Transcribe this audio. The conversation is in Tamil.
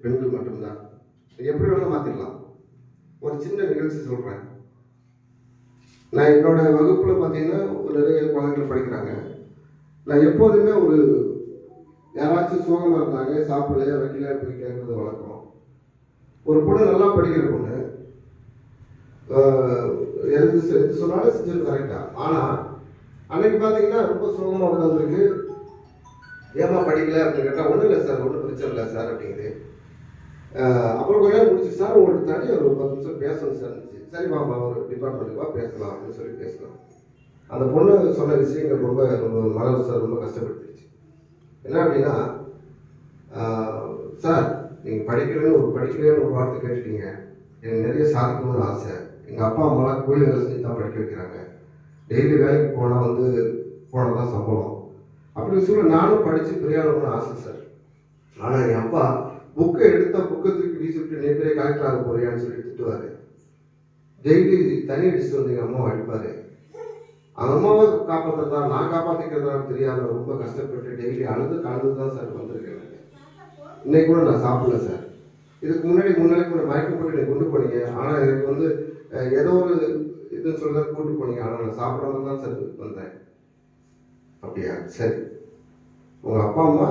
பெண்கள் மட்டும்தான். எப்படி வேணாலும் மாற்றிடலாம். ஒரு சின்ன நிகழ்ச்சி சொல்கிறேன். நான் என்னோட வகுப்பில் பார்த்தீங்கன்னா நிறைய குழந்தைகள் படிக்கிறாங்க. நான் எப்போதுமே யாராச்சும் சோகமாக இருந்தாங்க, சாப்பிடலையா வைக்கலையா போய் கேட்கறது வழக்கம். ஒரு பொண்ணு நல்லா படிக்கிற பொண்ணு எது சொன்னாலும் செஞ்சது கரெக்டாக. ஆனால் அன்னைக்கு பார்த்தீங்கன்னா ரொம்ப சோகமாக உட்காந்துருக்கு. ஏமா படிக்கல அப்படின்னு கேட்டால் ஒன்றும் இல்லை சார், ஒன்றும் பிரச்சனை இல்லை சார் அப்படிங்குது. அப்புறம் கொஞ்சம் நேரம் முடிச்சு, சார் உங்களுக்கு தனி ஒரு 10 நிமிஷம் பேசணும் சார். சரி வாமா ஒரு டிபார்ட்மெண்ட்டுக்கு வா பேசலாம் அப்படின்னு சொல்லி பேசலாம். அந்த பொண்ணு சொன்ன விஷயங்கள் ரொம்ப மனசு சார் ரொம்ப கஷ்டப்படுத்திடுச்சு. என்ன அப்படின்னா, சார் நீங்கள் படிக்கலன்னு ஒரு வார்த்தை கேட்டுட்டீங்க. எனக்கு நிறைய சாதிக்கணும்னு ஆசை. எங்கள் அப்பா அம்மாலாம் கூலி வேலை செஞ்சு தான் படிக்க வைக்கிறாங்க. டெய்லி வேலைக்கு போனால் தான் சம்பளம். அப்படி சொல்ல நானும் படித்து பெரியாளணும்னு ஆசை சார். ஆனால் என் அப்பா புக்கை தூக்கி வீசிவிட்டு நீ பெரிய கலெக்டர் ஆக போறியான்னு சொல்லி திட்டுவார். டெய்லி தண்ணி அடிச்சுட்டு வந்து எங்கள் அம்மாவை அடிப்பார். அந்த அம்மாவை காப்பாற்றுறதா நான் காப்பாற்றிக்கிறதான்னு தெரியாத ரொம்ப கஷ்டப்பட்டு டெய்லி அழுது தான் சார் வந்திருக்கேன். இன்னைக்கு கூட நான் சாப்பிடல சார். இதுக்கு முன்னாடி 3 நாளைக்கு கூட மயக்கம் போட்டு என்னை கொண்டு போனீங்க. ஆனால் எனக்கு ஏதோ ஒரு இதுன்னு சொல்லி தான் கூட்டு போனீங்க. ஆனால் நான் சாப்பிடாம தான் சார் வந்தேன். அப்படியா, சரி. உங்கள் அப்பா அம்மா